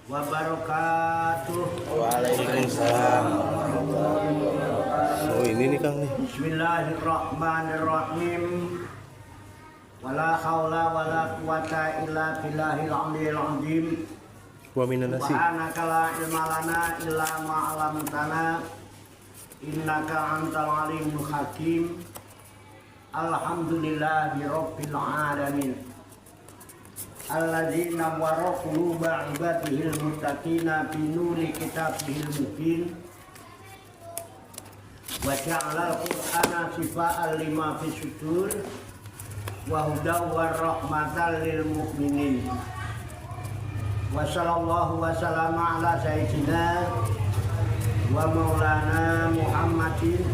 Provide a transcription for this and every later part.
wabarakatuh. Waalaikumsalam. Oh ini nih Kang nih. Bismillahirrahmanirrahim. Wala haula wala quwata illa billahil aliyil azim. Wa minan nasi. Subhanaka la ilma lana illa ma 'allamtana. Innaka antal alimul hakim. Alhamdulillahi rabbil alamin. Alladzina wara quluba ibadihil muttaqina bi nuri kitabihil mubin wa ja'ala al-qur'ana shifaan lima fis sudur wa hudaw wa rahmatan lil mu'minin. Wa sallallahu wa sallama ala sayyidina wa maulana Muhammadin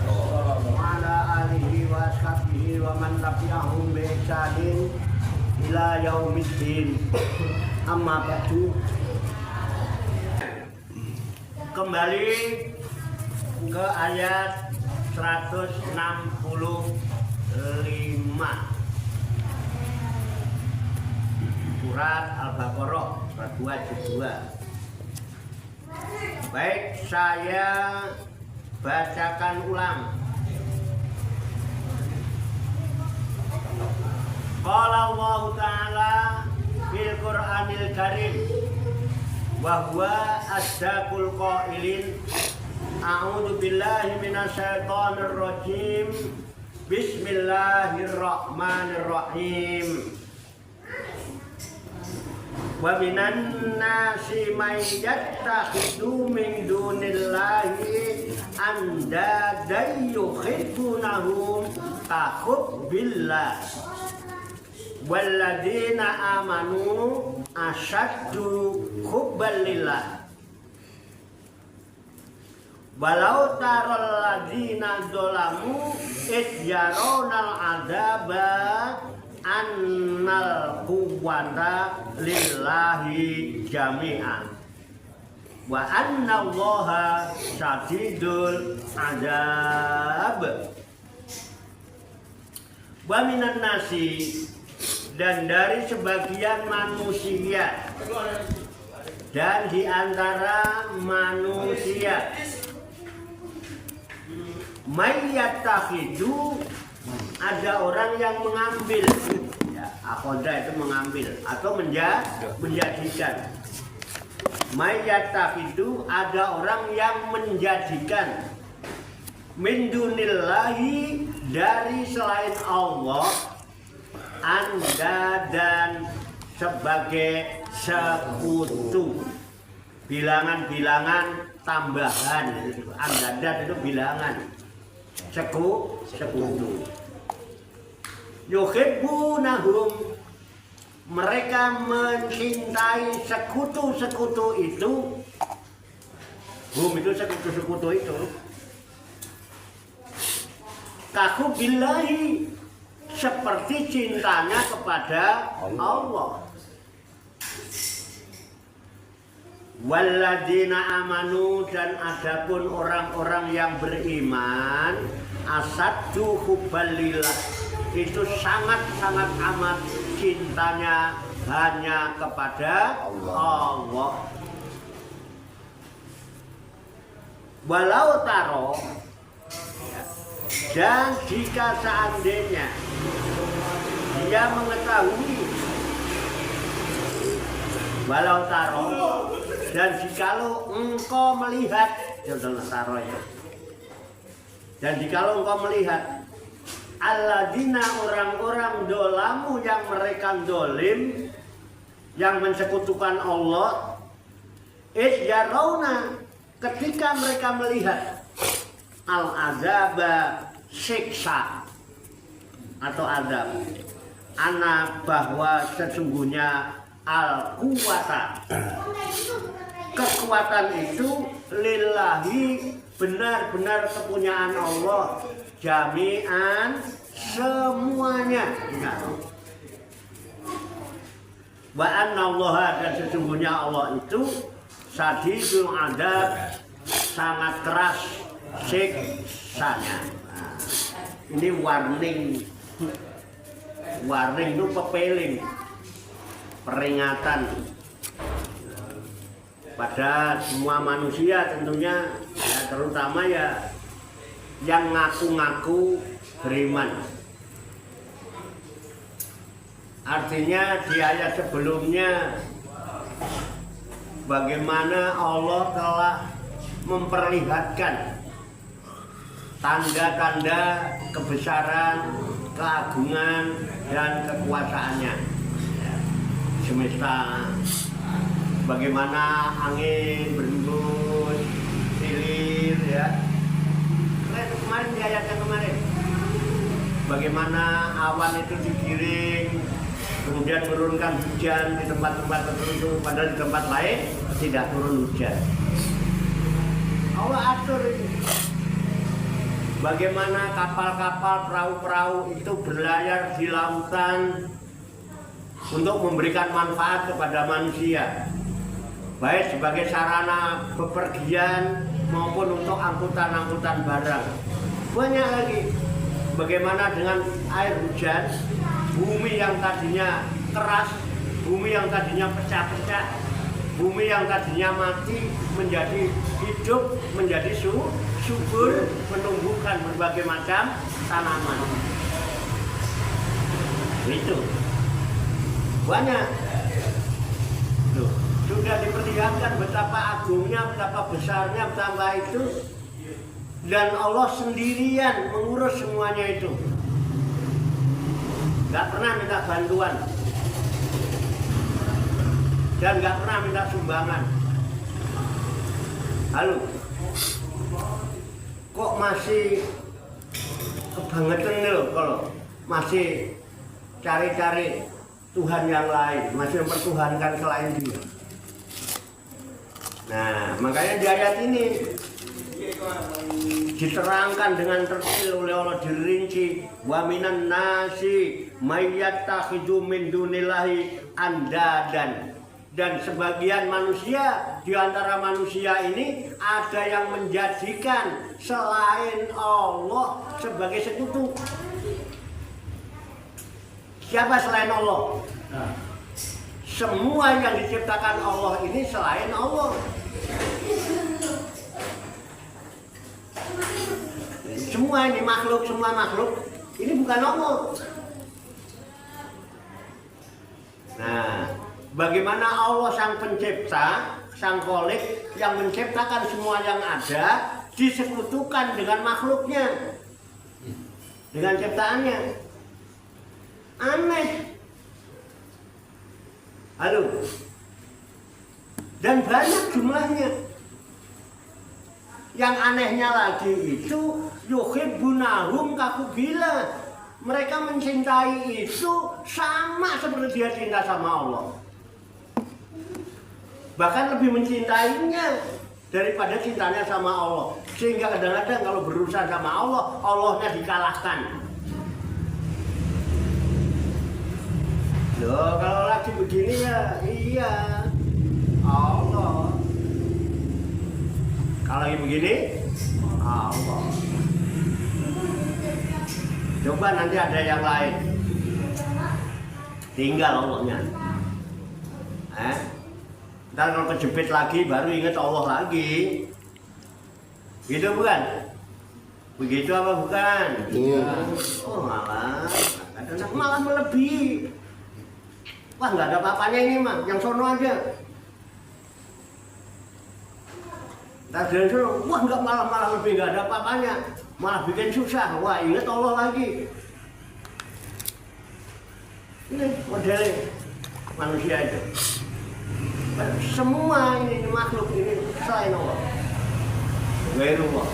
wa ala alihi wa ashabihi wa man tabi'ahum bi ihsanin ila yaumiddin. Amma ba'du. Kembali ke ayat 165 surat Al-Baqarah surat 2 Baik, saya bacakan ulang. Qala Allah Ta'ala fil Qur'anil Karim wa huwa asdaqul qailin. A'udzu billahi minasyaitonir rajim. Bismillahirrahmanirrahim. Wa minan nasi may yattakhidhu min dunillahi andadan yuhibbunahum ka hubbillah. Walladzina amanu asyaddu hubban lillah. Walau taral ladzina zalamu id yaronal adzaba annal quwwata lillahi jami'an wa annallaha syadidul adzab. Wa minan nasi, dan dari sebagian manusia, dan di antara manusia, mayyatakhidu, ada orang yang mengambil, ya, akhoda itu mengambil atau menjadikan. Mayyatakhidu, ada orang yang menjadikan min dunillahi, dari selain Allah, anda dan sebagai sekutu, bilangan-bilangan tambahan. Anda dan itu bilangan, sekutu. Yuhibbunahum, mereka mencintai sekutu-sekutu itu. Itu sekutu-sekutu itu. Kaku billahi, seperti cintanya kepada Allah. Walladzina amanu, dan adapun orang-orang yang beriman, asaddu hubbalillah, itu sangat-sangat amat cintanya hanya kepada Allah. Walau taro, dan jika seandainya dia mengetahui, walau taro, dan jikalau engkau melihat, taro ya, dan jikalau engkau melihat, alladzina, orang-orang dolamu, yang mereka dolim, yang mensekutukan Allah, yarawna, ketika mereka melihat al-azaba, siksa atau azab, anak, bahwa sesungguhnya al-quwata, kekuatan itu lillahi, benar-benar kepunyaan Allah, jami'an, semuanya. Wa annallaha, dan sesungguhnya Allah itu syadidul adzab, sangat keras siksanya. Nah, ini warning itu pepeling, peringatan. pada semua manusia tentunya, ya, terutama ya yang ngaku-ngaku beriman. Artinya di ayat sebelumnya bagaimana Allah telah memperlihatkan tanda-tanda kebesaran, keagungan, dan kekuasaannya. Ya, semesta, bagaimana angin berembus, silir, ya. Kemarin di ayat yang kemarin, bagaimana awan itu digiring, kemudian menurunkan hujan di tempat-tempat tertentu, padahal di tempat lain tidak turun hujan. Allah atur ini. Bagaimana kapal-kapal, perahu-perahu itu berlayar di lautan untuk memberikan manfaat kepada manusia, baik sebagai sarana bepergian maupun untuk angkutan-angkutan barang. Banyak lagi. Bagaimana dengan air hujan, bumi yang tadinya keras, bumi yang tadinya pecah-pecah, bumi yang tadinya mati menjadi hidup, menjadi subur, menumbuhkan berbagai macam tanaman. Itu banyak. Loh, sudah diperlihatkan betapa agungnya, betapa besarnya, betapa itu, dan Allah sendirian mengurus semuanya itu. Gak pernah minta bantuan dan gak pernah minta sumbangan. Halo, kok masih kebangetan loh kalau masih cari-cari Tuhan yang lain, masih mempertuhankan selain Dia. Nah, makanya di ayat ini diterangkan dengan tertil oleh Allah, dirinci, wa minan nasi mayyattakhidhu min dunillahi andadan. Dan sebagian manusia, di antara manusia ini ada yang menjadikan selain Allah sebagai sekutu. Siapa selain Allah? Semua yang diciptakan Allah ini selain Allah. Semua ini makhluk, semua makhluk ini bukan Allah. Nah, bagaimana Allah sang pencipta, sang kholik yang menciptakan semua yang ada disekutukan dengan makhluknya, dengan ciptaannya. Aneh. Halo. Dan banyak jumlahnya. Yang anehnya lagi itu yuhibbunahum kakubila. Mereka mencintai itu sama seperti dia cinta sama Allah. Bahkan lebih mencintainya daripada cintanya sama Allah. Sehingga kadang-kadang kalau berurusan sama Allah, Allahnya dikalahkan. Loh, kalau lagi begini ya iya Allah. Kalau lagi begini Allah. Coba nanti ada yang lain, tinggal Allahnya. Ntar kalau kejepit lagi baru ingat Allah lagi. Gitu bukan? Begitu apa bukan? Iya. Oh malah melebihi. Wah nggak ada apa-apanya ini mah, yang sono aja. Ntar dari sono, wah nggak malah lebih nggak ada apa-apanya, malah bikin susah. Wah ingat Allah lagi. Ini modelnya manusia itu. Semua ini makhluk ini selain Allah. Gairullah.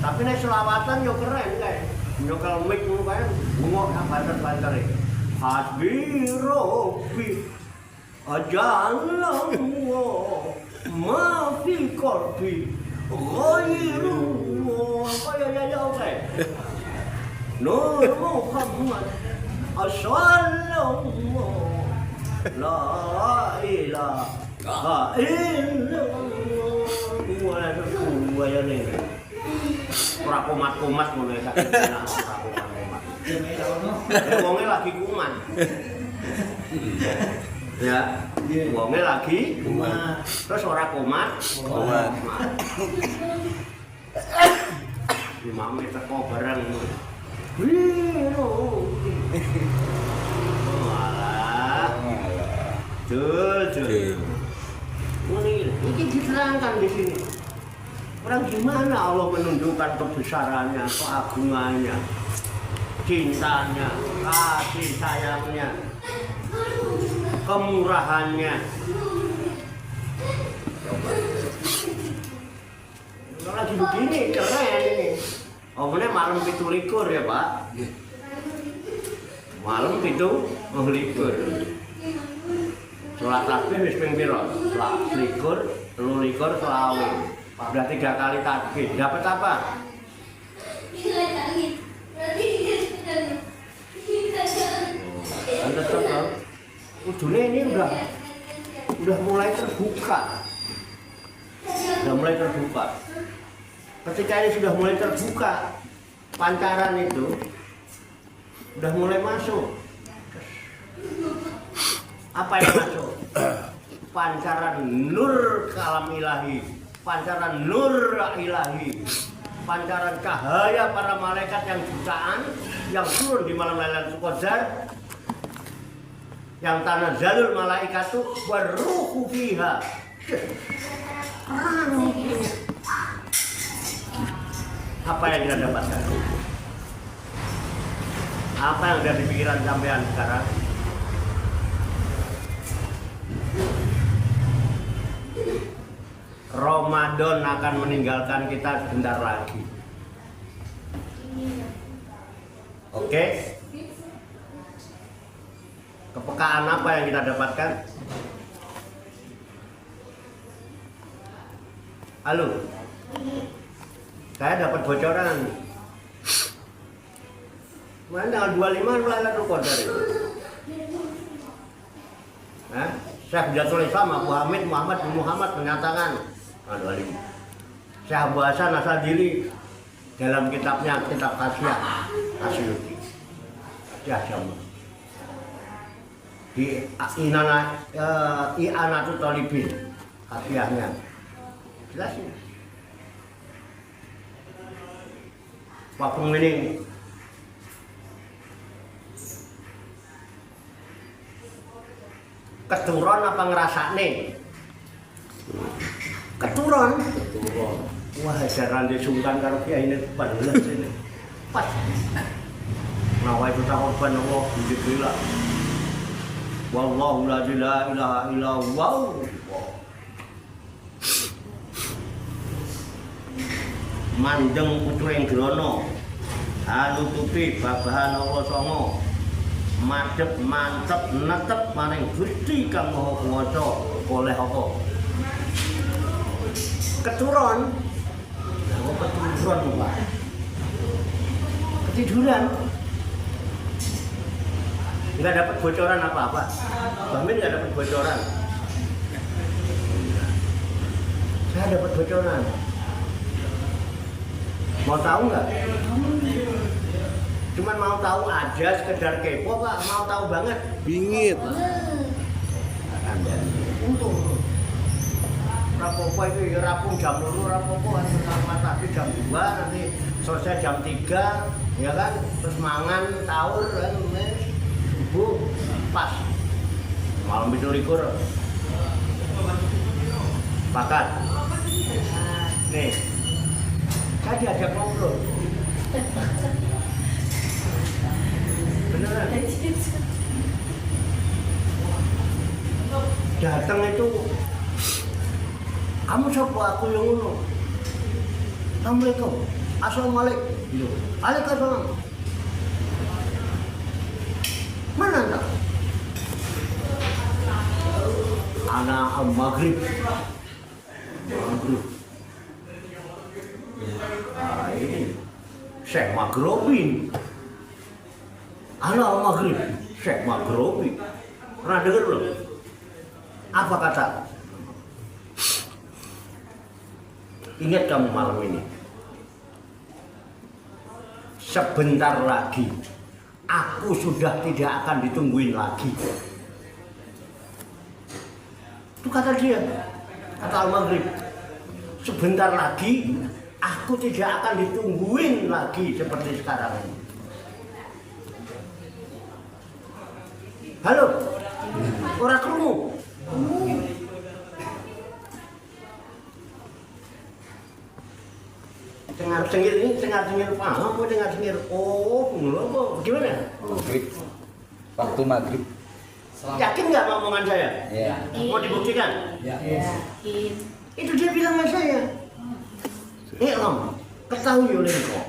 Tapi nih selawatan yo keren kayak. Nyokal mic ngono kae bungok banter-banter iki. Hasbi Rabbi ajallahu ma fi qalbi ghairullah. Ya oke. Nur Muhammad sallallahu la ilaha illallah. Gua ya nih. Ora kumat-kumat ngono ya. Ora kumat-kumat. Wonge lagi kuman. Ya, Wonge lagi terus ora komat. Komat. Imame teko bareng. Wih, walah. Jul. Ini diterangkan di sini. Orang gimana Allah menunjukkan kebesarannya, keagungannya, cintanya, kasih sayangnya, kemurahannya. Kalau lagi begini keren ini. Omongnya malam 17 ya Pak. Malam 17. Sholat tasbih wis ping pira? 21, 23, 24. Udah 3 kali tasbih. Dapat apa? Kan tetap kan? Ujungnya ini udah mulai terbuka. Sudah mulai terbuka. Ketika ini sudah mulai terbuka, pancaran itu udah mulai masuk. Apa yang masuk? Pancaran nur kalam ilahi, pancaran nur ilahi, pancaran cahaya para malaikat yang jutaan yang turun di malam Lailatul Qadar, yang tanazzalul malaikatu waruhu fiha. Apa yang kita dapatkan? Apa yang ada di pikiran sampean sekarang? Ramadan akan meninggalkan kita sebentar lagi. Oke? Kepekaan apa yang kita dapatkan? Halo? Saya dapat bocoran. Mana tanggal 25 Lailatul Qadar itu? Syekh Jatul Islam Abu Hamid Muhammad bin Muhammad menyatakan 25. Syekh Abu Hasan Asadili dalam kitabnya Kitab Kasiah Asyuti di I'anatul Talibin kasiahnya jelas ini. Waktu ini keturun apa ngerasane? Keturun. Wah, jaran disungkan karo kiai ini bener ini. Pas. Nawa itu korban Allah alhamdulillah. Wallahu la ilaha illa huwa. Mandeng pucuring grono. Anutupi babahan Allah songo. Madep mantep netep maring Gusti Kang Maha Kuwasa oleh apa? Keturun. Nah, keturun Pak. Ketiduran. Enggak dapat bocoran apa-apa. Bamin enggak dapat bocoran. Saya dapat bocoran. Mau tahu nggak? Cuman mau tahu aja, sekedar kepo Pak, mau tahu banget. Bingit. Untung. Rapopo itu ya rapung jam 2, rapopo sama tadi jam 2, nanti selesai jam 3, ya kan? Terus mangan, sahur, kan? Subuh, pas. Malam 17. Pakat. Nih, saya diajak ngobrol. Beneran. Datang itu, kamu siapa? Aku yang ngono. Assalamualaikum. Assalamualaikum. Waalaikumsalam. Mana anda? Anak maghrib. Maghrib. Ini Syekh Maghrobi. Anak maghrib. Syekh Maghrobi. Pernah dengar belum? Apa kata? Ingat kamu malam ini. Sebentar lagi aku sudah tidak akan ditungguin lagi. Itu kata dia, kata Al-Maghrib. Sebentar lagi aku tidak akan ditungguin lagi seperti sekarang ini. Halo, orang krungu. Cengar-cengir ini, cengar-cengir paham, apa cengar-cengir? Oh, apa? Gimana? Maghrib. Waktu maghrib. Yakin nggak omongan saya? Ya. Mau dibuktikan? Yakin. Itu dia bilang sama saya. Om, ketahui oleh engkau.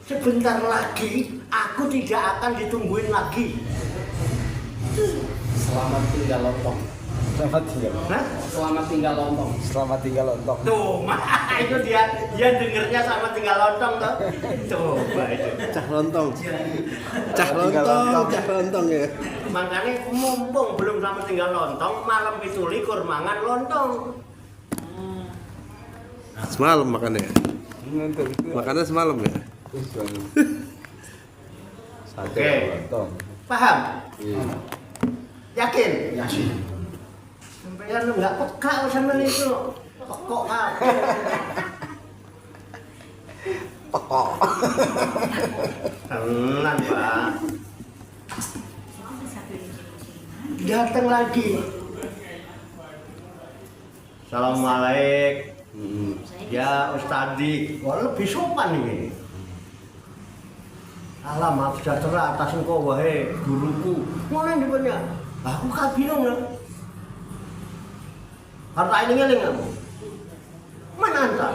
Sebentar lagi aku tidak akan ditungguin lagi. Selamat tinggal lontong. Selamat tinggal. Hah? Selamat tinggal lontong. Selamat tinggal lontong. Tuh, itu dia dengernya sama tinggal lontong tuh. Coba itu. Cah lontong. Cah Tinggal lontong, lontong. cah lontong ya. Makanya mumpung belum sama tinggal lontong, malam itu likur mangan lontong. Semalam makannya. Makannya semalam ya. Sate Oke. lontong. Paham? Iya. Yakin? Yakin. Sampai lu nggak peka sama itu. Pekok apa? Pekok. Tenang, Pak. Datang lagi. Assalamualaikum. Ya Ustadi, kok lebih sopan ini. Alam aku sejahtera atas engkau wahai guruku. Mana yang depannya? Aku kan bingung lah. Harta ini ngeling kamu. Mana anda?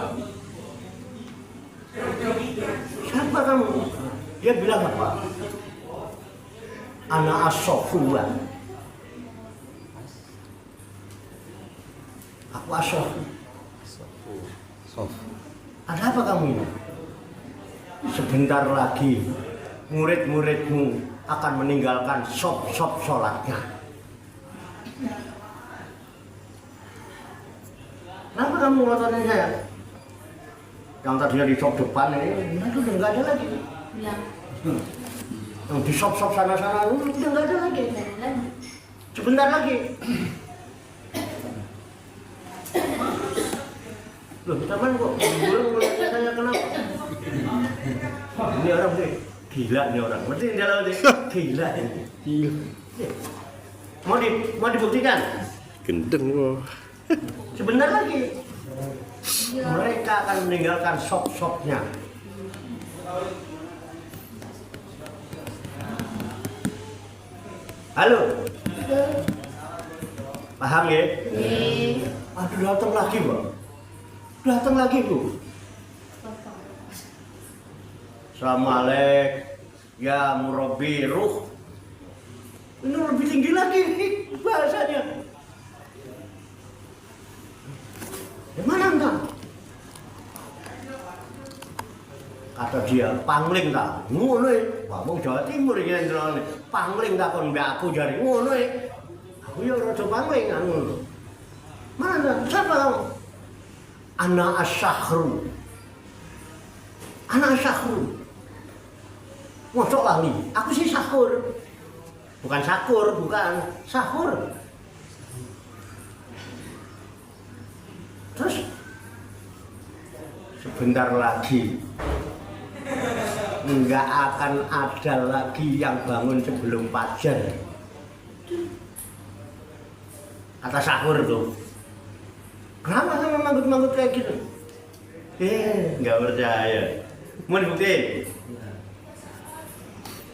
Siapa kamu? Dia bilang apa? Anak as-sofuan. Aku as-sofu. Sof. Ada apa kamu ini? Sebentar lagi murid-muridmu akan meninggalkan sop-sop sholatnya. Kenapa kamu ngototin saya? Yang tadinya di sop depan ini, itu udah nggak ada lagi. Bilang. Yang di sop-sop sana-sana udah nggak ada lagi. Sebentar lagi. Loh, teman kok belum melihat saya kenapa? Ini orang deh, gila nih orang. Ngerti dia lawan deh, gila ini. Mau dibuktikan? Gendeng loh. Sebentar lagi mereka akan meninggalkan sop-sopnya. Halo, paham ya? Aduh, datang lagi, Bang. Datang lagi, Bu. Assalamualaikum ya murabbi ruh. Ini lebih tinggi lagi nih bahasanya. Di mana entah? Kata dia, pangling tak? Ngono e. Wong Jawa Timur iki ndrone. Pangling tak kon mbak aku jare ngono e. Aku ya rada pangling ngono. Mana? Siapa kamu? Anak as-sahru. Anak as-sahru. Mosok lali, aku sih sahur. Bukan sakur, bukan sahur. Terus sebentar lagi nggak akan ada lagi yang bangun sebelum fajar. Kata sahur tuh. Kenapa kamu manggut-manggut kayak gitu? Nggak percaya. Mau dibuktiin?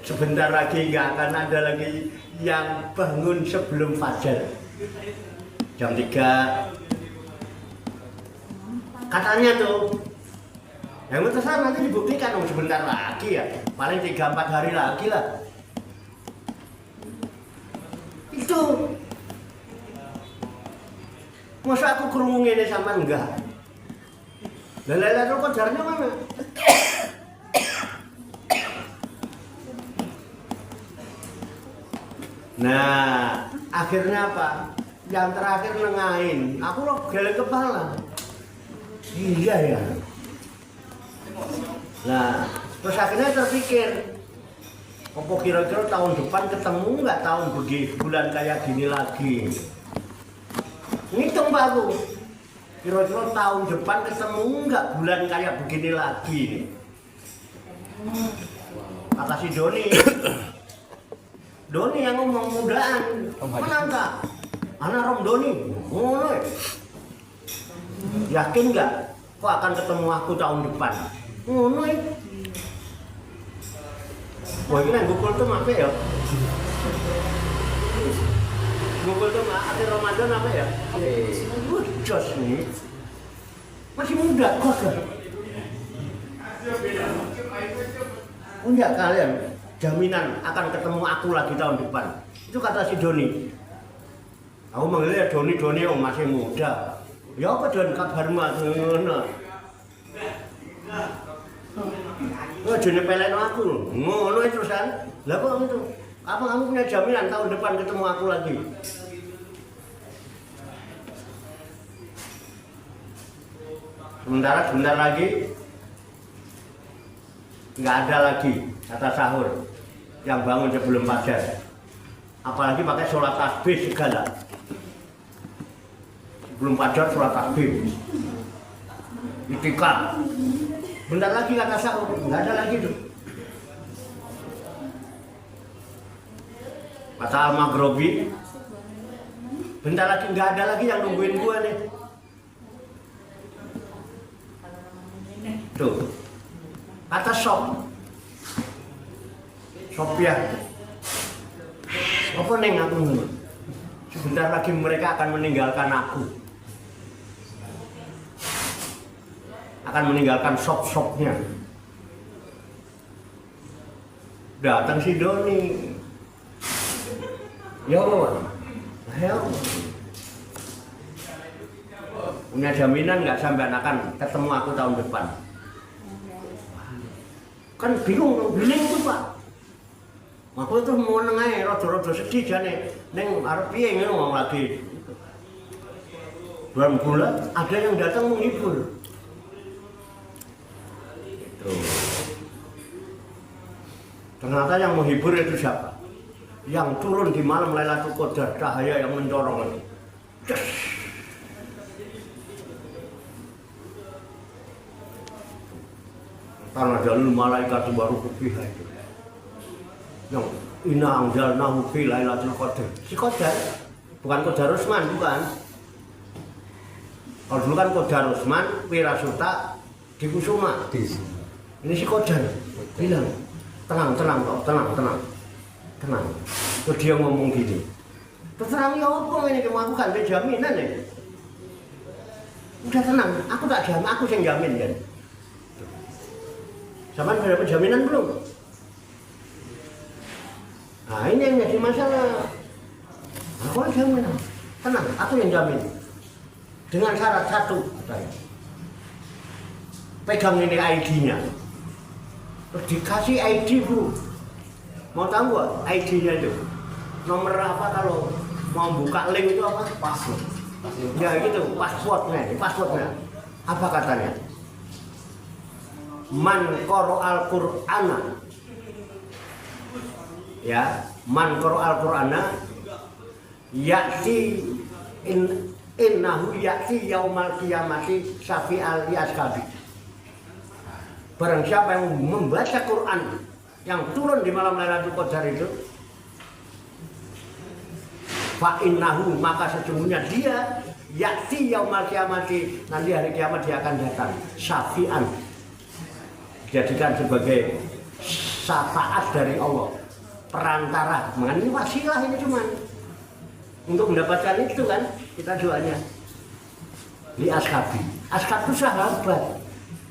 Sebentar lagi nggak akan ada lagi yang bangun sebelum fajar. Jam 3. Katanya tuh. Yang itu nanti dibuktikan sebentar lagi ya. Paling 3-4 hari lagi lah. Itu. Masa aku kerungu ini sama enggak? Lelele kok jarnya mana? Nah, akhirnya apa? Yang terakhir nengahin. Aku loh geleng kepala. Iya ya. Nah, terus akhirnya terpikir, apa kira-kira tahun depan ketemu nggak tahun bulan kayak gini lagi? Ngitung Pak aku. Kira-kira tahun depan ketemu nggak bulan kayak begini lagi nih. Kata si Doni. Doni yang ngomong mudaan. Mana enggak? Anak Rom Doni. Ngono. Yakin nggak? Kok akan ketemu aku tahun depan? Ngono. Wah ini Google tuh apa ya? Google tuh akhir Ramadan apa ya? Jos nih. Masih muda kok kan? Enggak kalian jaminan akan ketemu aku lagi tahun depan. Itu kata si Doni. Aku manggilnya Doni yang masih muda. Ya apa Don kabarmu ngono. Oh, jadi pelekno aku. Ngono terusan. Lah kok itu? Apa kamu punya jaminan tahun depan ketemu aku lagi? Sementara sebentar lagi nggak ada lagi kata sahur yang bangun sebelum fajar. Apalagi pakai sholat tasbih segala. Sebelum fajar sholat tasbih. Itikaf. Bentar lagi kata sahur, nggak ada lagi tuh. Kata Al-Maghribi, bentar lagi nggak ada lagi yang nungguin gua nih. Tuh, kata Sophia, apa neng aku? Sebentar lagi mereka akan meninggalkan aku. Akan meninggalkan shop-shopnya. Datang si Doni. Ya punya jaminan nggak sampai akan ketemu aku tahun depan? Kan bingung tuh Pak. Aku itu mau nengai rodo-rodo sedih jane neng arep piye ngono lagi. Bulan bulan ada yang datang menghibur. Ternyata yang menghibur itu siapa? Yang turun di malam Lailatul Qadar, cahaya yang mencorong itu. Karena jalul malaikat baru fiha itu. Yang inna anzalnahu fi Lailatul Qadar. Si Qadar bukan Qadar Usman, bukan. Kalau dulu kan Qadar Usman, Wirasuta di Kusuma. Ini si Qadar bilang, tenang. Terus dia ngomong gini, terserang ya apa ini kamu kan ada jaminan ya. Udah tenang, aku tak jamin, aku yang jamin kan. Sama sudah dapat jaminan belum? Nah ini yang jadi masalah. Aku yang jamin, tenang, aku yang jamin. Dengan syarat satu, katanya. Pegang ini ID-nya. Terus dikasih ID Bu. Mau tahu nggak ID-nya itu? Nomor apa kalau mau buka link itu apa? Password. Ya gitu, passwordnya. Apa katanya? Man qaro al-Qur'ana. Ya, man qaro al-Qur'ana ya'ti innahu ya'ti yaumal qiyamati syafi'al yaskabi. Barang siapa yang membaca Quran yang turun di malam Lailatul Qadar itu, fa innahu, maka sesungguhnya dia ya'ti yaumal qiyamati, nanti hari kiamat dia akan datang syafi'an, dijadikan sebagai syafaat dari Allah, perantara. Ini wasilah, ini cuman untuk mendapatkan itu kan kita doanya li ashabi. Ashab itu sahabat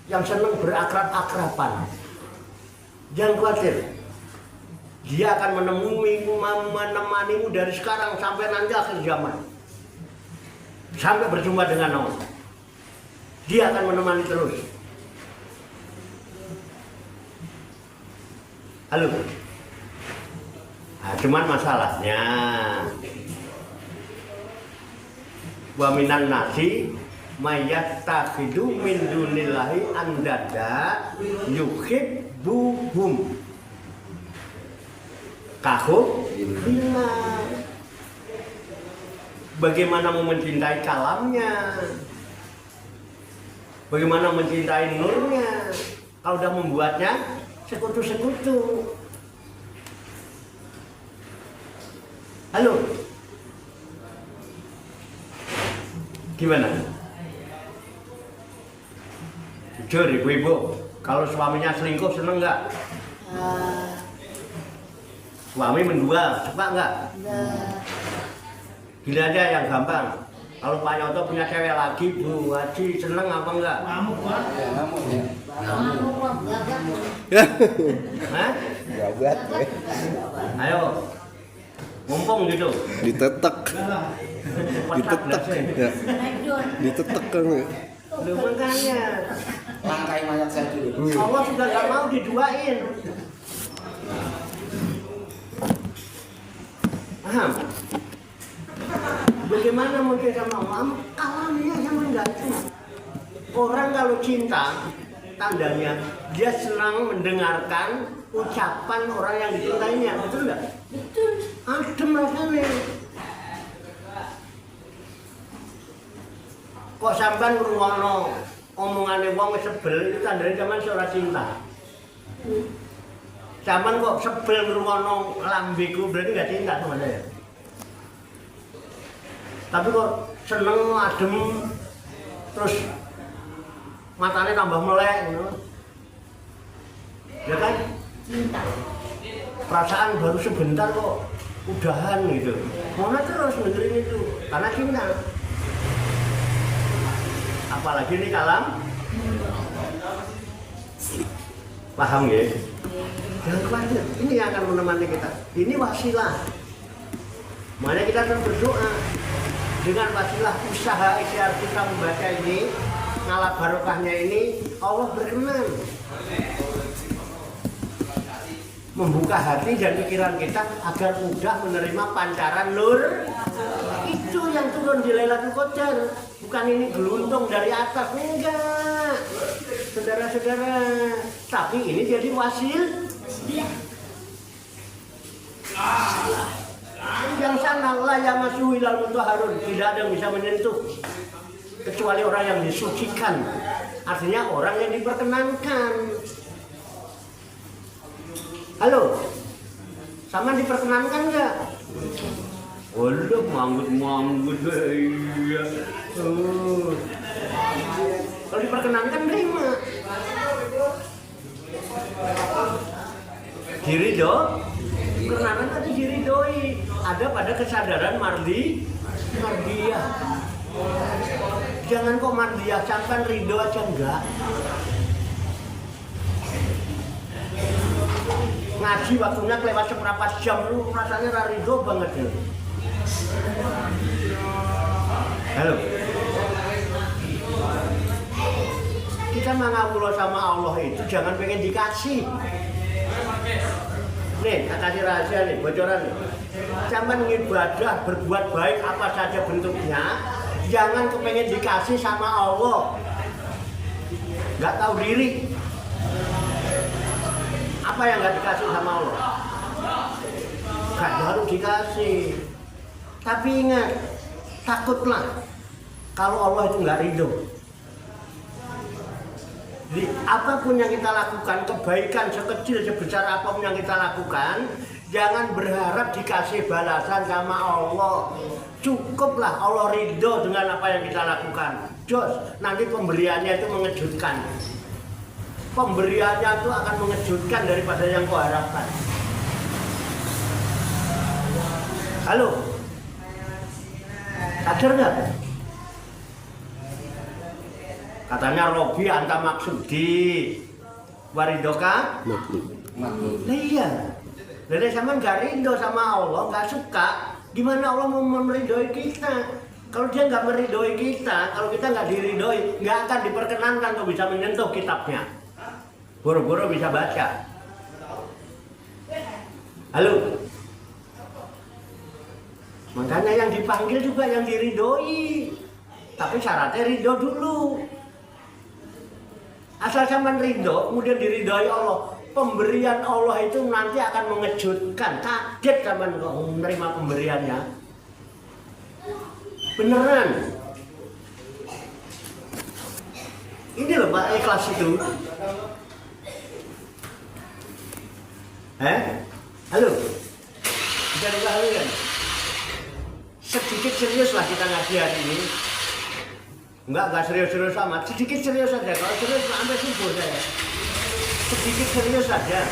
yang senang berakrab-akraban. Jangan khawatir, dia akan menemanimu dari sekarang sampai nanti akhir zaman, sampai berjumpa dengan Allah. Dia akan menemani terus. Halo. Nah, cuman masalahnya wa minan nasi mayattakhidu min dunillahi andada yuhibbuhum kahub billah. bagaimana mau mencintai kalamnya, bagaimana mencintai nurnya, kalau udah membuatnya sekutu-sekutu. Halo, gimana? Jujur ibu-ibu, kalau suaminya selingkuh seneng nggak? Suami mendual, suka nggak? Gila aja yang gampang. Kalau Pak Yoto punya cewek lagi, Bu Haji seneng apa enggak? Ngamuk kan? Ya ngamuk ya. Hah? Ya buat. Ayo, mumpung gitu. Ditetek. Ditetek. Ya. Ditetek kan. Lu makanya Langkai mayat saya dulu. Allah sudah nggak mau diduain. Paham? Bagaimana mungkin sama Allah? Alamnya yang mengganti. Orang kalau cinta, tandanya dia senang mendengarkan ucapan orang yang dicintainya, betul nggak? Betul. Adem rasanya. Kok sampean ngrungokno omongane wong wis sebel itu tandanya sampean ora cinta. Sampean kok sebel ngrungokno lambeku berarti nggak cinta sama saya. Tapi kok seneng adem terus matanya tambah melek gitu. Ya kan? Cinta. Perasaan baru sebentar kok udahan gitu. Mana terus dengerin itu karena cinta. Apalagi ini kalam. Paham ya? Jangan khawatir, ini yang akan menemani kita. Ini wasilah. Makanya kita akan berdoa. Dengan wasilah usaha ikhtiar kita membaca ini, ngalah barokahnya ini, Allah berkenan membuka hati dan pikiran kita agar mudah menerima pancaran nur. Itu yang turun di Lailatul Qadar. Bukan ini geluntung dari atas, enggak, saudara-saudara. Tapi ini jadi wasil. Yang sana la yamassu ilal mutahharun, tidak ada yang bisa menyentuh kecuali orang yang disucikan. Artinya orang yang diperkenankan. Halo, sama diperkenankan nggak? Waduh, manggut iya. Kalau diperkenankan terima. Diridho, perkenanan tadi diridhoi. Ada pada kesadaran mardiyah. Jangan kok mardiyah, sampai ridho aja enggak. Ngaji waktunya kelewat seberapa jam lu rasanya ridho banget ya. Halo. Kita mengawula sama Allah itu jangan pengen dikasih. Nih, tak kasih rahasia nih, bocoran nih. Jangan ngibadah, berbuat baik apa saja bentuknya, jangan kepengen dikasih sama Allah. Nggak tahu diri. Apa yang nggak dikasih sama Allah? Nggak baru dikasih. Tapi ingat, takutlah kalau Allah itu nggak ridho. Di apapun yang kita lakukan, kebaikan sekecil sebesar apapun yang kita lakukan, jangan berharap dikasih balasan sama Allah. Cukuplah Allah ridho dengan apa yang kita lakukan. Jos, nanti pemberiannya itu mengejutkan. Pemberiannya itu akan mengejutkan daripada yang kau harapkan. Halo, sadar nggak? Katanya Robi anta maksudi waridoka Maklum. nah iya. Jadi sama nggak ridho sama Allah, nggak suka, gimana Allah mau meridhoi kita? Kalau dia nggak meridhoi kita, kalau kita nggak diridhoi, nggak akan diperkenankan untuk bisa menyentuh kitabnya. Boro-boro bisa baca. Halo. Makanya yang dipanggil juga yang diridhoi. Tapi syaratnya ridho dulu. Asal sampean ridho, kemudian diridhoi Allah. Pemberian Allah itu nanti akan mengejutkan. Kaget sampean kok menerima pemberiannya. Beneran. Ini loh Pak, ikhlas itu. Halo? Bisa diketahui kan? Sedikit serius lah kita ngaji hari ini. Enggak serius-serius amat. Sedikit serius saja. Kalau serius sampai subuh saya. Sedikit serius saja.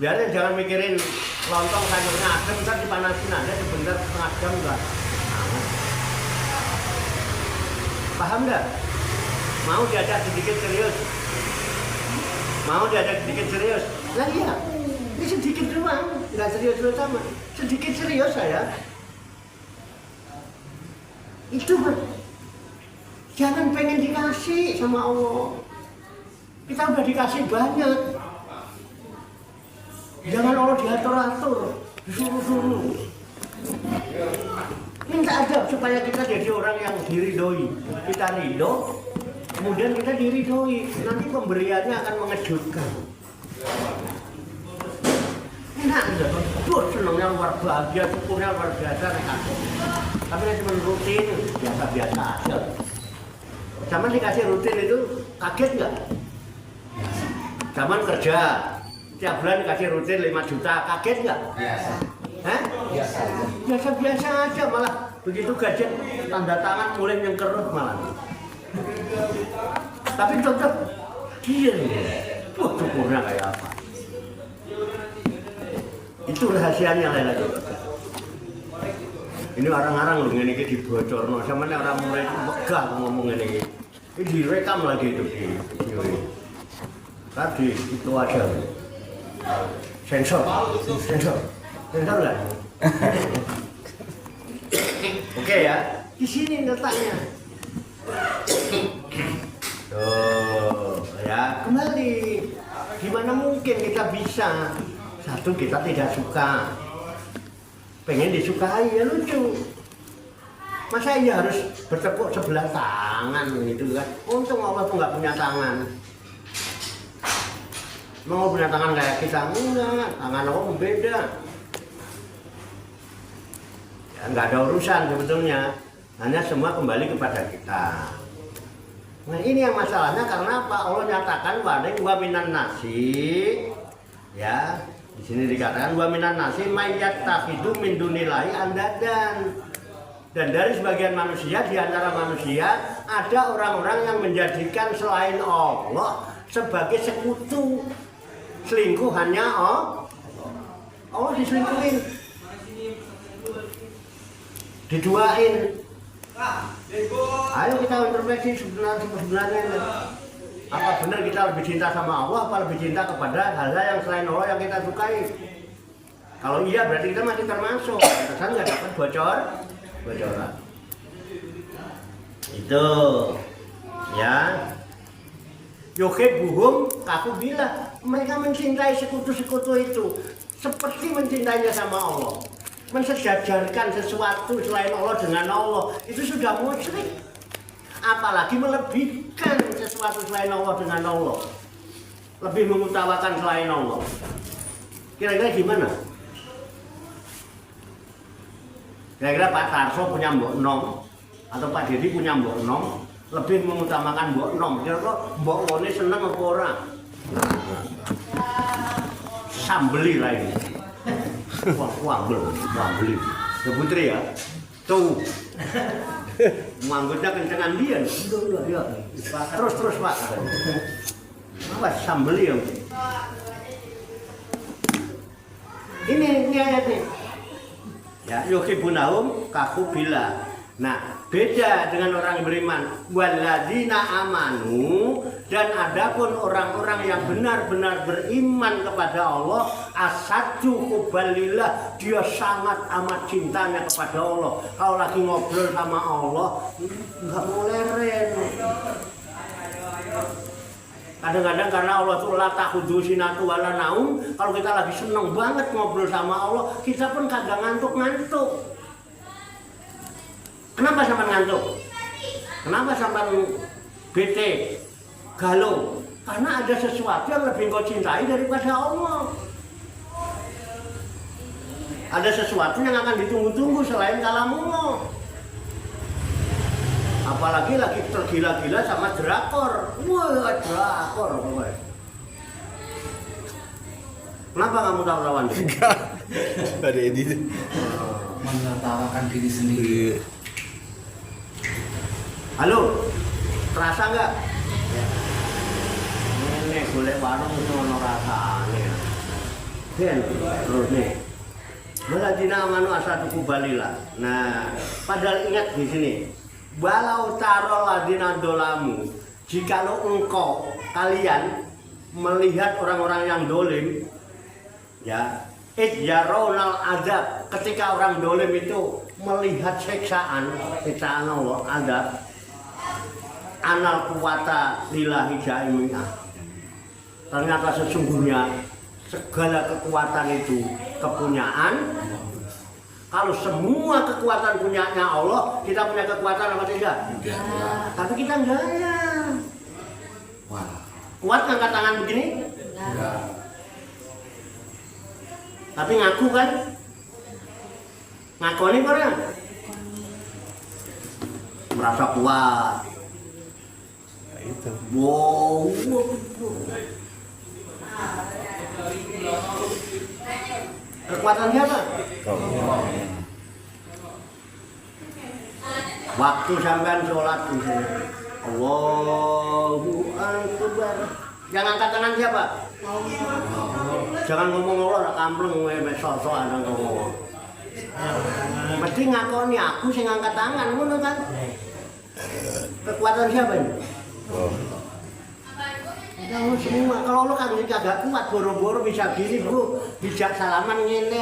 Biarin jangan mikirin lontong sayurnya adem, ntar dipanasin aja sebentar setengah jam enggak. Paham enggak? Mau diajak sedikit serius? Mau diajak sedikit serius? Lah iya, ini sedikit doang, nggak serius-serius sama. Sedikit serius saya. Itu jangan pengen dikasih sama Allah. Kita udah dikasih banyak. Jangan Allah diatur-atur, disuruh-suruh. Minta aja supaya kita jadi orang yang diridhoi. Kita ridho, kemudian kita diridhoi. Nanti pemberiannya akan mengejutkan. Enak aja, senangnya luar bahagia, syukurnya luar biasa. Tapi cuma rutin, biasa-biasa aja. Zaman dikasih rutin itu kaget nggak? Zaman kerja, tiap bulan dikasih rutin 5 juta, kaget nggak? Biasa. Hah? Biasa aja. Biasa-biasa aja, malah begitu gajian tanda tangan mulai nyengkerut malah. Tapi tetap dia, wah syukurnya kayak apa? Itu rahasianya lagi. Ini orang-orang loh ini dibocorno, sama orang mulai megah ngomong ini. Ini direkam lagi itu di video ini. Tadi itu aja. Sensor nggak? Oke ya, di sini letaknya. Tuh, ya kembali. Gimana mungkin kita bisa? Satu, kita tidak suka. Pengen disukai ya lucu. Masa iya harus bertepuk sebelah tangan gitu kan? Untung Allah tuh nggak punya tangan. Mau punya tangan kayak kita enggak, tangan Allah beda. Ya, nggak ada urusan sebetulnya. Hanya semua kembali kepada kita. Nah ini yang masalahnya karena apa? Allah nyatakan wa minan nasi, ya. Di sini dikatakan wa minan nasi may yattakhidhu min dunillahi andadan. Dan dari sebagian manusia, di antara manusia ada orang-orang yang menjadikan selain Allah sebagai sekutu. Selingkuhannya Allah diselingkuhin. Diduain. Ayo kita introspeksi sebenarnya. Apa benar kita lebih cinta sama Allah, apa lebih cinta kepada hal-hal yang selain Allah yang kita sukai? Kalau iya berarti kita masih termasuk. Kita nggak dapat bocoran. Itu, ya. Yuhibbuhum kaku bilang mereka mencintai sekutu-sekutu itu seperti mencintainya sama Allah. Mensejajarkan sesuatu selain Allah dengan Allah itu sudah musyrik. Apalagi melebihkan sesuatu selain Allah dengan Allah, lebih mengutamakan selain Allah. Kira-kira gimana? Kira-kira Pak Tarso punya Mbok Nom atau Pak Dedi punya Mbok Nom, lebih mengutamakan Mbok Nom. Kira-kira Mbok Nom seneng apa ora? Sambeli lah ini. Wah, beli. Ya Putri ya. Tuh. Manggutnya kencengan dia. Ya. Terus Pak. Apa sambeli ya? Ini ayatnya. Ya, yuhibbunahum kaku bila. Nah, beda dengan orang yang beriman. Walladzina amanu, dan adapun orang-orang yang benar-benar beriman kepada Allah, asaddu hubbalillah, dia sangat amat cintanya kepada Allah. Kalau lagi ngobrol sama Allah, nggak mau leren. Kadang-kadang karena Allah itu la takhudhu sinatu wala naum, kalau kita lagi seneng banget ngobrol sama Allah, kita pun kagak ngantuk-ngantuk. Kenapa sampai ngantuk? Kenapa sampai bete, galau? Karena ada sesuatu yang lebih kau cintai daripada Allah. Ada sesuatu yang akan ditunggu-tunggu selain kalamullah. Apalagi lagi tergila-gila sama drakor. Wah, drakor. Kenapa kamu tahu-tahuan? Enggak. Ada edit. Menertawakan diri sendiri. Halo, terasa nggak? Ini boleh warung itu ono rasanya. Ben, terus nih. Waladina amanu asatuku balila. Nah, padahal ingat di sini. Walau taro ladina dolamu. Jikalau engkau kalian melihat orang-orang yang dolim, ya, yaronal adab, ketika orang dolim itu melihat siksaan Allah adab, anal kuwata lillahi jami'ah. Ternyata sesungguhnya segala kekuatan itu kepunyaan. Kalau semua kekuatan punyanya Allah, kita punya kekuatan apa tidak? Tapi kita enggak ada. Wah. Kuat angkat tangan begini? Enggak. Tapi ngaku kan? Ngakoni orang? Merasa kuat. Itu. Wow. Kekuatan siapa? Waktu sampean sholat di sini. Allahu Akbar. Yang angkat tangan siapa? Jangan ngomong Allah, kampleng mek sosok ana ngomong. Mesti ngakoni aku sing angkat tangan ngono kan? Kekuatan siapa ini? Kamu semua, kalau lo kan agak kuat, boro-boro bisa gini bro, bijak salaman ngene.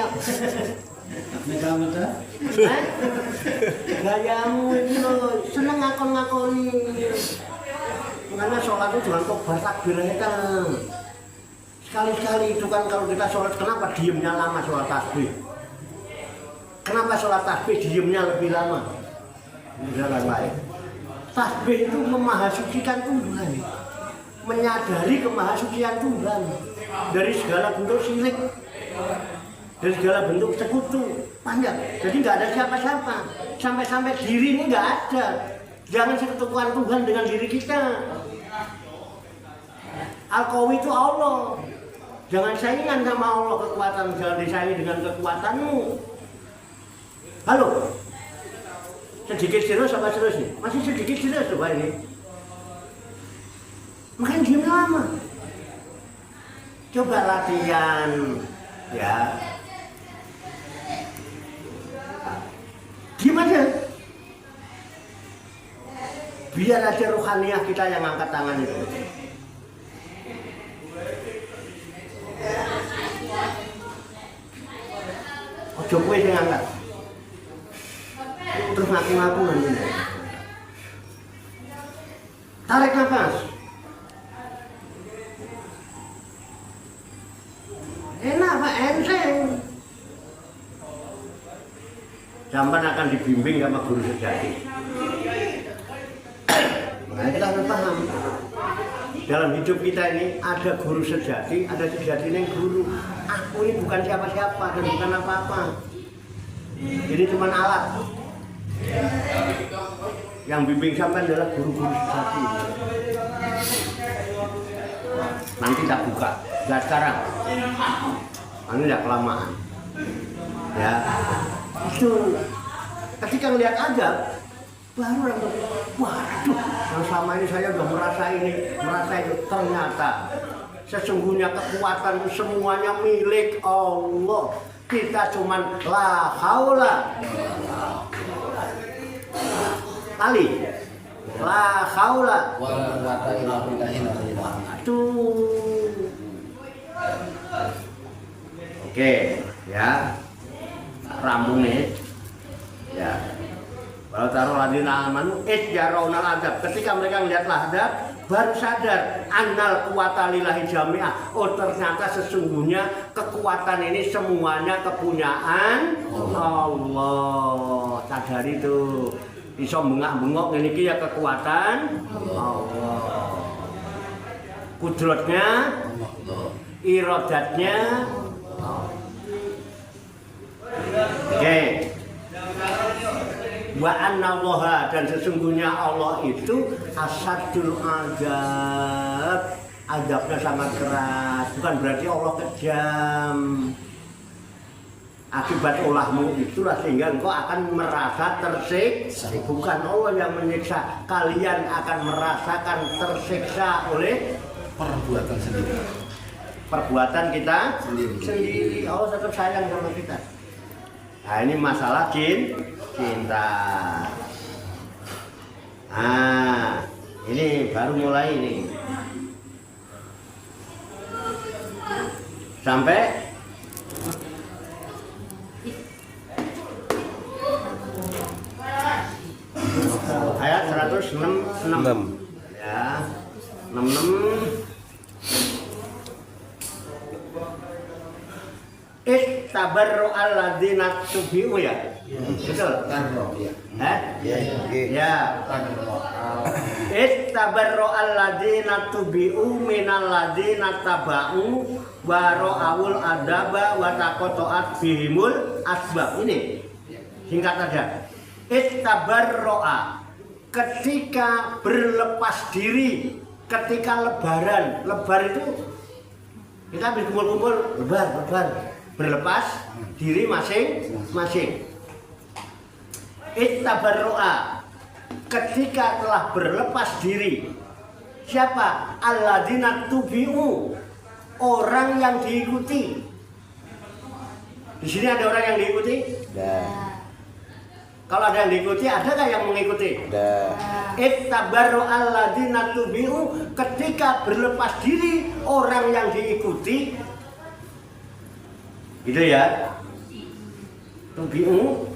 Gayamu ini lo seneng ngakon-ngakoni. Karena sholat itu jangan kok bertakbir aja. Sekali-sekali itu kan kalau kita sholat, kenapa diemnya lama sholat tasbih? Kenapa sholat tasbih diemnya lebih lama? Jalan lain. Tasbih itu memahasucikan Tuhan, menyadari kemahasucian Tuhan dari segala bentuk syirik, dari segala bentuk sekutu, panjang. Jadi nggak ada siapa-siapa, sampai-sampai diri ini nggak ada. Jangan sekutukan Tuhan dengan diri kita. Al-Qawi itu Allah. Jangan saingan sama Allah kekuatan, jangan disaingi dengan kekuatanmu. Halo, sedikit serius apa serius nih? Masih sedikit serius coba ini. Makin diam lama. Coba latihan, ya. Diam aja. Biar aja rohaniah kita yang angkat tangan itu. Ojo kowe sing angkat. Terus ngaku-ngaku nanti. Tarik nafas. Enak Pak, enteng. Sampai akan dibimbing sama guru sejati. Nah, kita harus paham. Dalam hidup kita ini ada guru sejati, ada sejati yang guru. Aku ini bukan siapa-siapa dan bukan apa-apa. Ini cuma alat. Yang bimbing sampai adalah guru-guru sejati. Nanti tak buka, nggak sekarang. Ini udah kelamaan. Ya, itu ketika ngelihat aja, baru orang waduh, yang selama ini saya udah merasa itu. Ternyata sesungguhnya kekuatan itu semuanya milik Allah. Kita cuman la haula Ali la haula Wala quwata illa billah. Oke, ya. Rambung nih. Ya. Kalau taruh ladina amanu yaronal adab. Ketika mereka melihat adab, baru sadar annal quwata lillahi jami'ah. Oh, ternyata sesungguhnya kekuatan ini semuanya kepunyaan Allah. Sadari itu. Iso bengak-bengok ini ya kekuatan Allah. Kudratnya, iradatnya. Oke. Wa annallaha, dan sesungguhnya Allah itu asadul azab, azabnya sangat keras. Bukan berarti Allah kejam. Akibat ulahmu itulah sehingga engkau akan merasa tersiksa. Bukan Allah yang menyiksa, kalian akan merasakan tersiksa oleh Perbuatan sendiri. perbuatan kita Sendiri. sendiri. Allah tetap sayang sama kita. Nah, ini masalah cinta. Nah, ini baru mulai ini. Sampai ayat 106. Ya. 66. Istabarru alladzina tubi'u ya. Betul. Tabarro, ya. Hah? Ya, Ya. Tabarro. Istabarru alladzina tubi'u minal ladzina taba'u wa ra'awul adaba wa taqatta'at bihimul asbab. Ini singkat saja. Istabarro'a, ketika berlepas diri, ketika lebaran. Lebar itu kita habis kumpul-kumpul, lebar, berlepas diri masing-masing. Istabarro'a, ketika telah berlepas diri. Siapa? Alladzina tubi'u, orang yang diikuti. Di sini ada orang yang diikuti? Dah. Kalau ada yang diikuti, adakah yang mengikuti? Dah. Ittabaru alladzina tubi'u, ketika berlepas diri orang yang diikuti. Gitu ya. Tubi'u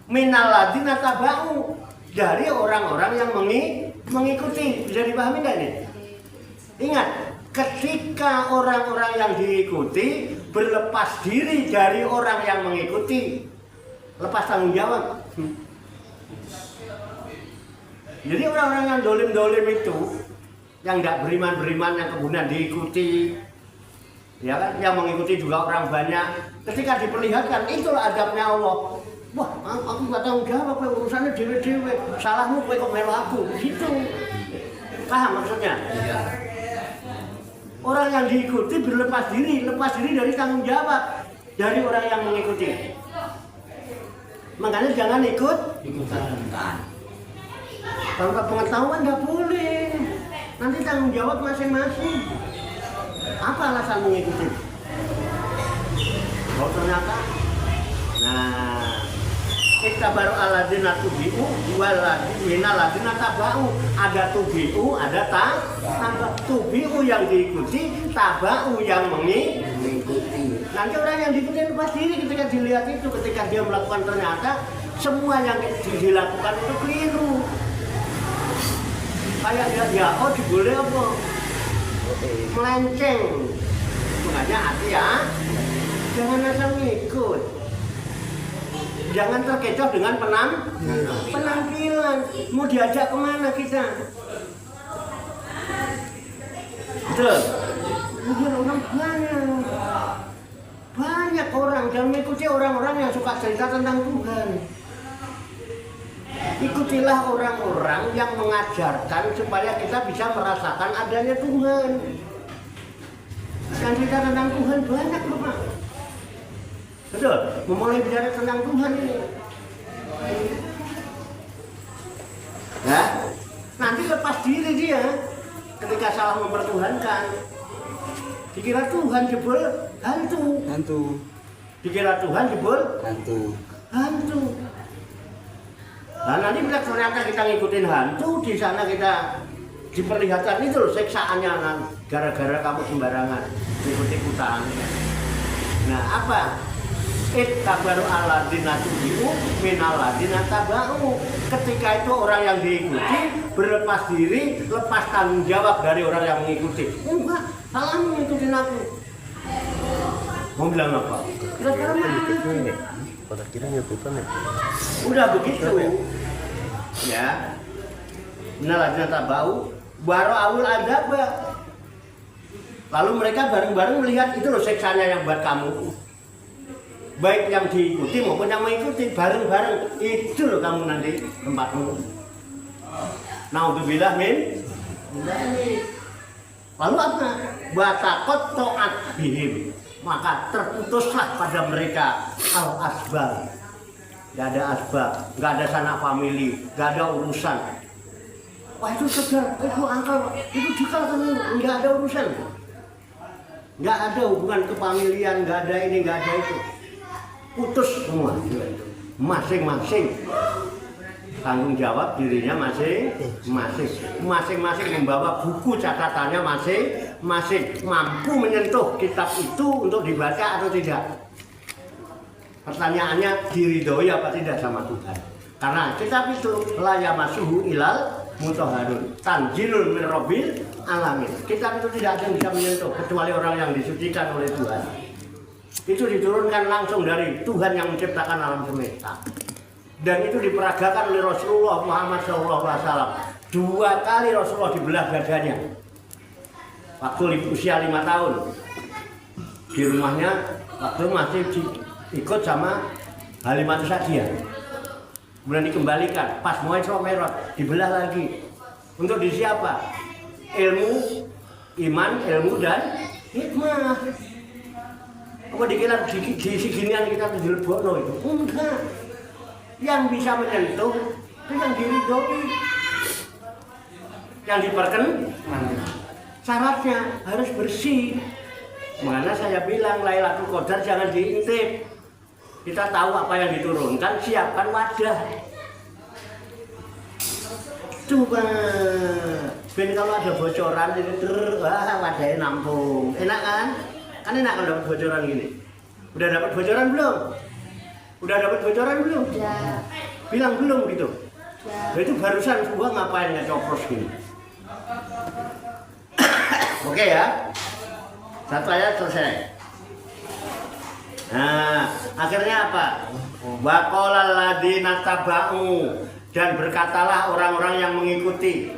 minal ladzina taba'u, dari orang-orang yang mengikuti. Bisa dipahami enggak nih? Ingat, ketika orang-orang yang diikuti berlepas diri dari orang yang mengikuti, lepas tanggung jawab. Jadi orang-orang yang dolim-dolim itu, yang tidak beriman-beriman, yang kemudian diikuti, ya kan, yang mengikuti juga orang banyak. Ketika diperlihatkan, itulah adabnya Allah. Wah, aku nggak tanggung jawab, urusannya dewe-dewe. Salahmu, kok melu aku. Gitu. Paham maksudnya? Iya. Orang yang diikuti berlepas diri dari tanggung jawab dari orang yang mengikuti. Makanya jangan Ikutan. tanpa pengetahuan nggak boleh. Nanti tanggung jawab masing-masing. Apa alasan mengikuti? Oh ternyata, nah, ittabaru alladzina tubi'u walladzina ladzina taba'u. Ada tubi'u, ada tubi'u yang diikuti, taba'u yang mengikuti. Nanti orang yang diikuti lepas diri ketika dilihat itu, ketika dia melakukan ternyata semua yang dilakukan itu keliru. Kayak dia, oh diboleh apa? Melenceng. Makanya hati ya, jangan asal ngikut. Jangan terkecoh dengan penampilan. Mau diajak kemana kita? Betul. Kemudian orang banyak orang, jangan mengikuti orang-orang yang suka cerita tentang Tuhan. Ikutilah orang-orang yang mengajarkan supaya kita bisa merasakan adanya Tuhan. Yang cerita tentang Tuhan banyak loh Pak. Betul, memulai bicara tentang Tuhan ini. Ya, nanti lepas diri dia ketika salah mempertuhankan. Dikira Tuhan jebol hantu. Dikira Tuhan jebol hantu. Nah nanti bila ternyata kita ngikutin hantu, di sana kita diperlihatkan itu loh siksaannya gara-gara kamu sembarangan ikut-ikutan. Nah apa? Ittabaru alladzina tubi'u minal ladzina taba'u. Ketika itu orang yang diikuti berlepas diri, lepas tanggung jawab dari orang yang mengikuti. Enggak, salahmu ngikutin aku. Mau bilang apa? Kira-kira mana? Pada kira ngikutan ya. Udah begitu. Ya. Minal ladzina taba'u baru awul adaba. Lalu mereka bareng-bareng melihat itu loh siksanya yang buat kamu. baik yang diikuti maupun yang mengikuti bareng-bareng. Itu loh kamu nanti tempatmu. Naudzubillah min. Lalu apa? Batakot to'at bihim. Maka terputuslah pada mereka al-asbab. Gak ada asbab, gak ada sanak famili, gak ada urusan. Wah itu saudara, itu angkel, itu dikal kan gak ada urusan. Gak ada hubungan kefamilian, gak ada ini, gak ada itu. Putus semua. Masing-masing tanggung jawab dirinya masing-masing membawa buku catatannya masing-masing, mampu menyentuh kitab itu untuk dibaca atau tidak. Pertanyaannya diridhoi apa tidak sama Tuhan, karena kitab itu la yamassuhu ilal mutahharun tanzilun min rabbil alamin. Kitab itu tidak ada yang bisa menyentuh kecuali orang yang disucikan oleh Tuhan. Itu diturunkan langsung dari Tuhan yang menciptakan alam semesta. Dan itu diperagakan oleh Rasulullah Muhammad SAW. 2 kali Rasulullah dibelah dadanya. Waktu usia 5 tahun. Di rumahnya, waktu masih ikut sama Halimatus Sa'diyah. Kemudian dikembalikan. Pas mau Isra Mi'raj, dibelah lagi. Untuk di siapa? Ilmu, iman, ilmu, dan hikmah. Apa dikira di seginian kita dilebokno itu? Enggak. Yang bisa menyentuh itu yang diridhoi, yang diperkenan. Syaratnya harus bersih. Makanya saya bilang Lailatul Qadar jangan diintip. Kita tahu apa yang diturunkan, siapkan wadah. Coba, ben kalau ada bocoran ini wadahnya nampung. Enak kan? Kan enak kalau dapat bocoran gini. Udah dapat bocoran belum? Udah dapat bocoran belum? Ya. Bilang belum gitu. Ya. Nah, itu barusan gua ngapain ngecopros gini. Oke ya. Satu ayat selesai. Nah, akhirnya apa? Wa qala alladziina taba'u, dan berkatalah orang-orang yang mengikuti.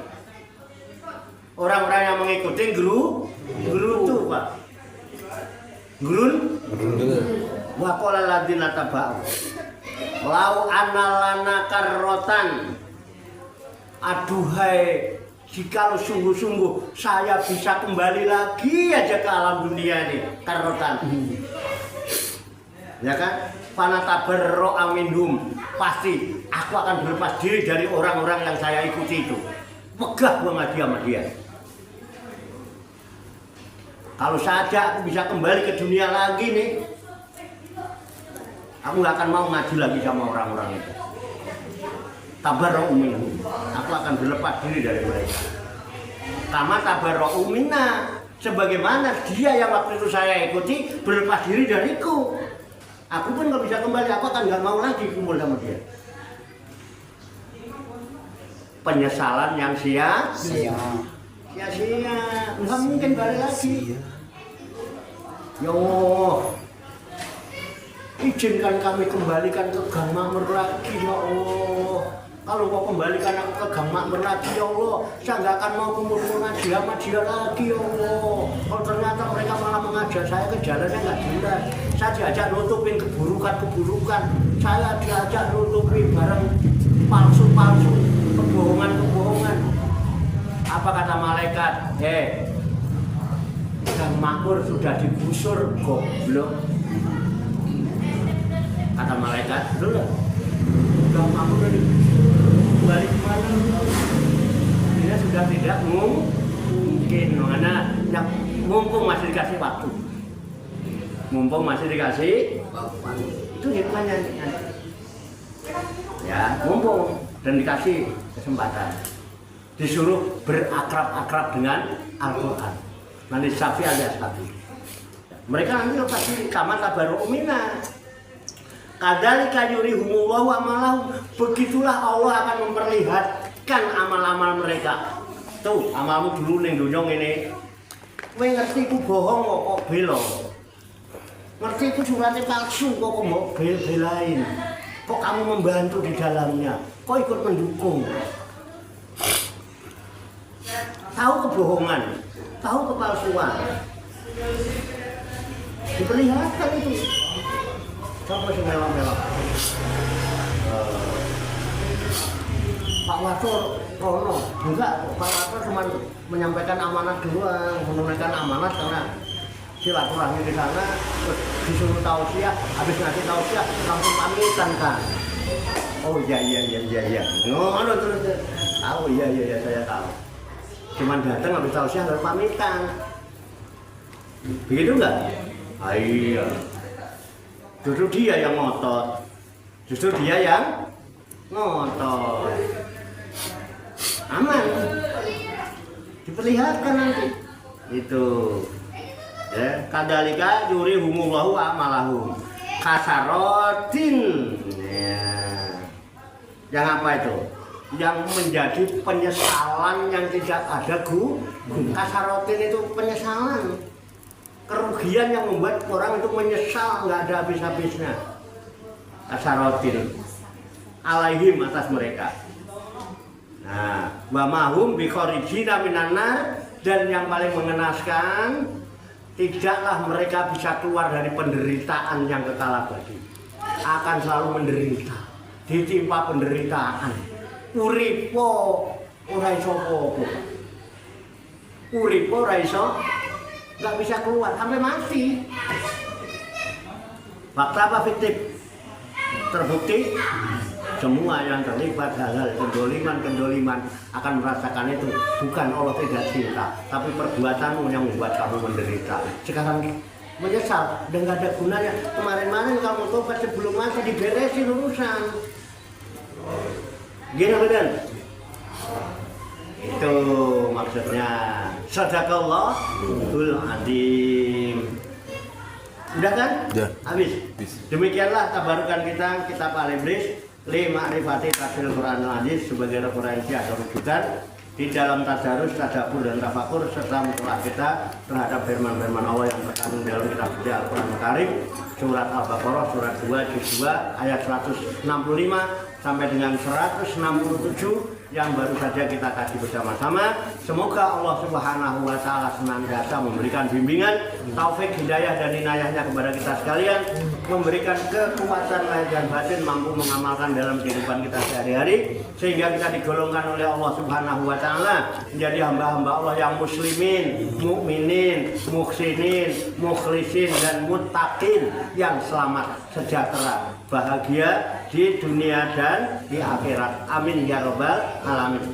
Orang-orang yang mengikuti guru itu Pak. Gurun? Wa qala alladziina taba'u lau analana karrotan, aduhai jikalau sungguh-sungguh saya bisa kembali lagi aja ke alam dunia ini, karrotan. Ya kan? Fana tabarro aminhum, pasti aku akan berlepas diri dari orang-orang yang saya ikuti itu. Megah gua ngaji sama dia. Kalau saja aku bisa kembali ke dunia lagi nih, aku nggak akan mau ngaji lagi sama orang-orang itu. Tabarro minhum, aku akan berlepas diri dari mereka. Kama tabarro minna, sebagaimana dia yang waktu itu saya ikuti berlepas diri dariku. Aku pun nggak bisa kembali, aku akan nggak mau lagi kumpul sama dia. Penyesalan yang sia-sia, nggak mungkin balik lagi. Yo, izinkan kami kembalikan ke Gang Makmur lagi, ya Allah. Kalau kau kembalikan aku ke Gang Makmur lagi, ya Allah, saya nggak akan mau kumpul ngaji sama dia lagi, ya Allah. Kalau ternyata mereka malah mengajar saya ke jalannya nggak jelas. Saya diajak nutupin keburukan-keburukan. Saya diajak nutupin barang palsu-palsu, kebohongan-kebohongan. Apa kata malaikat? Gang Makmur sudah digusur, goblok. Kata malaikat, betul nggak? Gang Makmur sudah digusur, kembali kemana? Ini sudah tidak mungkin, mana? Yang mumpung masih dikasih waktu. Mumpung masih dikasih waktu. Itu hikmahnya. Ya, mumpung dan dikasih kesempatan. Disuruh berakrab-akrab dengan Al-Quran. Nanti Syafi alias Syafi. Mereka nanti pasti kama tabarru minna. Kadzalika yurihumullahu amalahum. Begitulah Allah akan memperlihatkan amal-amal mereka. Tuh, amalmu dulu ning donya ngene. Kowe ngerti ku bohong kok bela. Ngerti ku suratnya palsu kok mbok belain. Kok kamu membantu di dalamnya? Kok ikut mendukung? Tahu kebohongan, tahu kepalsuan, diperlihatkan itu. Siapa sih melok-melok? Pak Watur, no. Enggak, Pak Watur cuma menyampaikan amanat doang, menunaikan amanat karena silaturahmi di sana, terus disuruh tausiah, habis ngasih tausiah langsung pamitan kan. Oh iya. No, terus tahu iya saya tahu. Cuman datang habis tausiah lalu pamitan. Begitu enggak? Iya. Justru dia yang ngotot. Justru dia yang ngotot. Aman. Diperlihatkan nanti. Itu. Ya, kadalika yuri humullahu amalahum. Kasarotin. Ya. Yang apa itu? Yang menjadi penyesalan yang tidak ada kasarotin itu penyesalan. Kerugian yang membuat orang itu menyesal nggak ada habis-habisnya. Kasarotin alaihim atas mereka. Nah, wa mahum bi kharijina minan nar, dan yang paling mengenaskan tidaklah mereka bisa keluar dari penderitaan yang kekal abadi. Akan selalu menderita, ditimpa penderitaan. Uripo ora iso apa-apa. Uripo ora iso nggak bisa keluar sampai mati. Fakta apa fiktif? Terbukti semua yang terlibat hal-hal kendoliman akan merasakan itu. Bukan Allah tidak cinta, tapi perbuatanmu yang membuat kamu menderita. Sekarang menyesal dan nggak ada gunanya. Kemarin kamu tobat sebelum mati, diberesin urusan. Gini bener. Itu maksudnya. Sadaqallahul Adzim. Udah kan? Udah. Habis. Demikianlah tabarukan kita kitab Al-Ibris li ma'rifati tafsir Quranul Aziz sebagai referensi atau rujukan di dalam tadarus, tadabbur dan tafakur serta mutolak kita terhadap firman-firman Allah yang terkandung dalam kitab suci Al-Qur'an Karim, surat Al-Baqarah surat 2 juz 2 ayat 165 sampai dengan 167 yang baru saja kita kaji bersama-sama. Semoga Allah Subhanahu wa taala senantiasa memberikan bimbingan, taufik, hidayah dan inayahnya kepada kita sekalian, memberikan kekuatan lahir dan batin mampu mengamalkan dalam kehidupan kita sehari-hari, sehingga kita digolongkan oleh Allah Subhanahu wa taala menjadi hamba-hamba Allah yang muslimin, mukminin, muhsinin, mukhlisin dan muttaqin yang selamat, sejahtera, bahagia di dunia dan di akhirat. Amin ya rabbal alamin.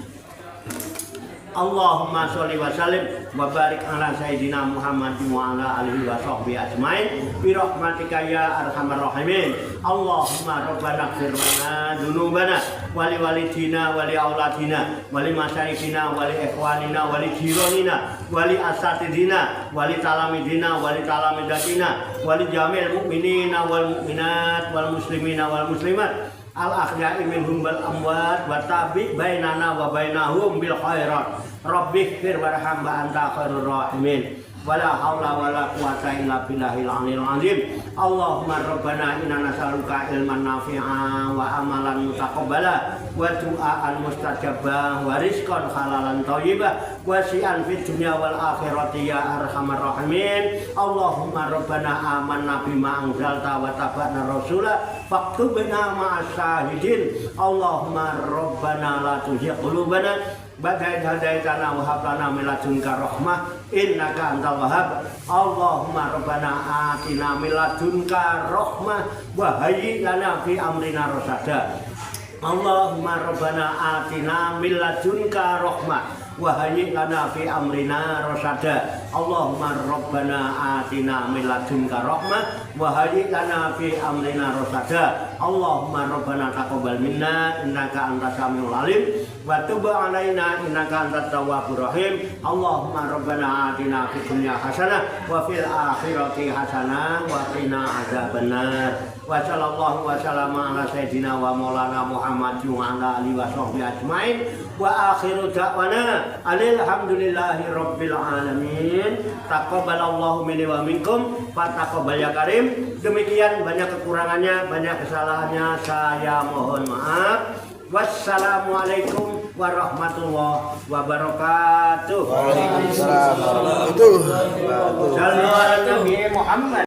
Allahumma sholli wa sallim wa barik ala sayyidina Muhammad wa ala alihi wa sahbihi ajmain bi rahmatika ya arhamar rahimin. Allahumma rabbana ighfir lana dzunubana wa li walidina wa li auladina wa li masyayikhina wa li ikhwanina wa li jiranina wa li asatidina wa li talamidina wa li talamidatina wa li jami'il mu'minina wal mu'minat wal muslimina wal muslimat al-akhya'i minhum wal amwat wa tabi bainana wa bainahum bil khairat rabbih fir warham wa anta khairur rahimin wala haula wala quwata illa billahil aliyil azim. Allahumma rabbana inna nas'aluka ilman nafi'a wa amalan mutaqabbala wa du'aan mustajabah wa rizqan halalan thayyibah wa si'an fid dunya wal akhirati ya arhamar rahimin. Allahumma rabbana amanna bima anzalta wa tabatna rasula faktubna ma'as syahidin. Allahumma rabbana la tuzigh qulubana ba'da idh hadaitana wa hab lana min ladunka rahmah innaka antal wahhab. Allahumma rabbana atina min ladunka rahmah wa hayyi lana fi amrina rasada. Allahumma rabbana atina min ladunka rahmah wa hayyi lana fi amrina rasada. Allahumma rabbana atina min ladunka rahmah wa hayyi lana fi amrina rasada. Allahumma rabbana taqabbal minna innaka antas samiul alim wa tub alaina innaka antat tawwabur rahim. Allahumma rabbana atina fid dunya hasanah wa fil akhirati hasanah wa qina adzabannar. Wa sallallahu wa sallama ala sayyidina wa maulana Muhammad wa ala alihi wa sahbihi ajmain wa akhiru da'wana alhamdulillahi rabbil alamin. Taqabbalallahu minni wa minkum fataqabbal ya karim. Demikian, banyak kekurangannya, banyak kesalahannya, saya mohon maaf. Wassalamualaikum warahmatullahi wabarakatuh. Waalaikumsalam warahmatullahi wabarakatuh. Sallu ala Nabi Muhammad.